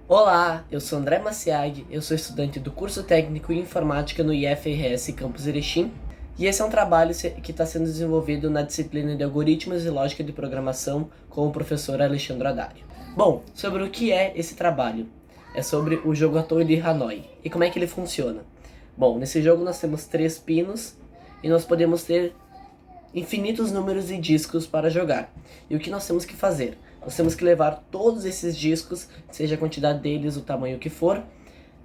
Olá, eu sou André Maciag, eu sou estudante do curso técnico em informática no IFRS Campus Erechim, e esse é um trabalho que está sendo desenvolvido na disciplina de algoritmos e lógica de programação com o professor Alexandre Haddad. Bom, sobre o que é esse trabalho? É sobre o jogo A Torre de Hanoi. E como é que ele funciona? Bom, nesse jogo nós temos 3 pinos e nós podemos ter infinitos números de discos para jogar. E o que nós temos que fazer? Nós temos que levar todos esses discos, seja a quantidade deles, o tamanho que for,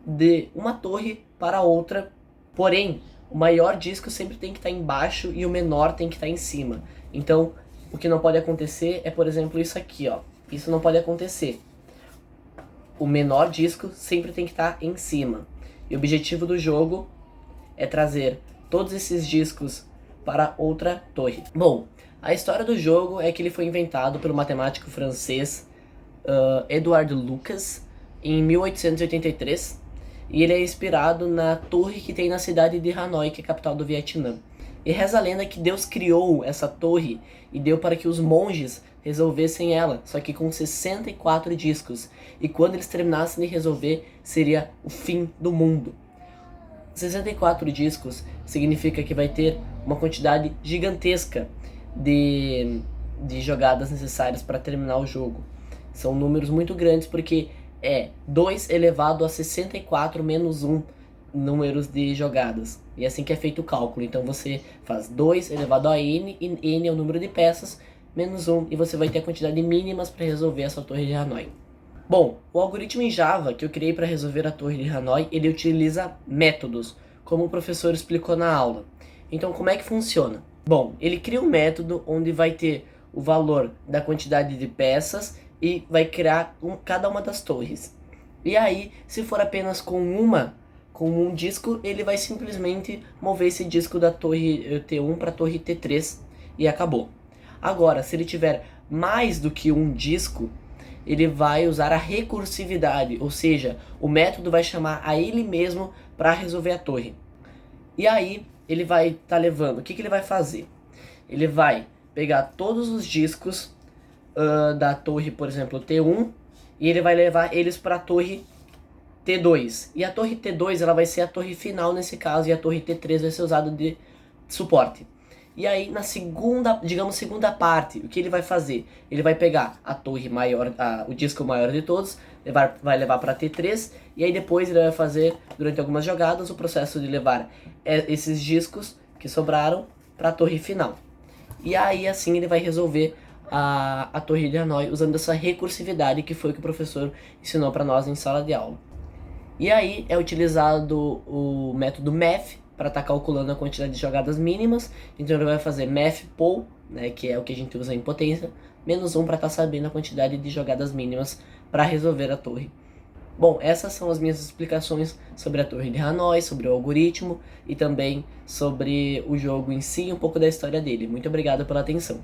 de uma torre para outra. Porém, o maior disco sempre tem que estar embaixo e o menor tem que estar em cima. Então, o que não pode acontecer é, por exemplo, isso aqui, ó. Isso não pode acontecer. O menor disco sempre tem que estar em cima. E o objetivo do jogo é trazer todos esses discos para outra torre. Bom, a história do jogo é que ele foi inventado pelo matemático francês Edouard Lucas em 1883 e ele é inspirado na torre que tem na cidade de Hanoi, que é a capital do Vietnã. E reza a lenda que Deus criou essa torre e deu para que os monges resolvessem ela, só que com 64 discos. E quando eles terminassem de resolver, seria o fim do mundo. 64 discos significa que vai ter uma quantidade gigantesca de jogadas necessárias para terminar o jogo. São números muito grandes porque é 2 elevado a 64 menos 1 números de jogadas. E é assim que é feito o cálculo. Então você faz 2 elevado a n, e n é o número de peças, menos 1, e você vai ter a quantidade mínimas para resolver essa torre de Hanoi. Bom, o algoritmo em Java que eu criei para resolver a torre de Hanoi, ele utiliza métodos, como o professor explicou na aula. Então, como é que funciona? Bom, ele cria um método onde vai ter o valor da quantidade de peças e vai criar cada uma das torres. E aí, se for apenas com um disco, ele vai simplesmente mover esse disco da torre T1 para a torre T3 e acabou. Agora, se ele tiver mais do que um disco, ele vai usar a recursividade, ou seja, o método vai chamar a ele mesmo para resolver a torre. E aí ele vai estar levando, o que ele vai fazer? Ele vai pegar todos os discos da torre, por exemplo, T1, e ele vai levar eles para a torre T2. E a torre T2 ela vai ser a torre final nesse caso, e a torre T3 vai ser usada de suporte. E aí na segunda parte, o que ele vai fazer? Ele vai pegar a torre maior, o disco maior de todos, vai levar para T3, e aí depois ele vai fazer, durante algumas jogadas, o processo de levar esses discos que sobraram para a torre final. E aí assim ele vai resolver a torre de Hanoi usando essa recursividade que foi o que o professor ensinou para nós em sala de aula. E aí é utilizado o método math para estar calculando a quantidade de jogadas mínimas. Então ele vai fazer math poll, né, que é o que a gente usa em potência, menos 1 para estar sabendo a quantidade de jogadas mínimas para resolver a torre. Bom, essas são as minhas explicações sobre a torre de Hanoi, sobre o algoritmo e também sobre o jogo em si e um pouco da história dele. Muito obrigado pela atenção.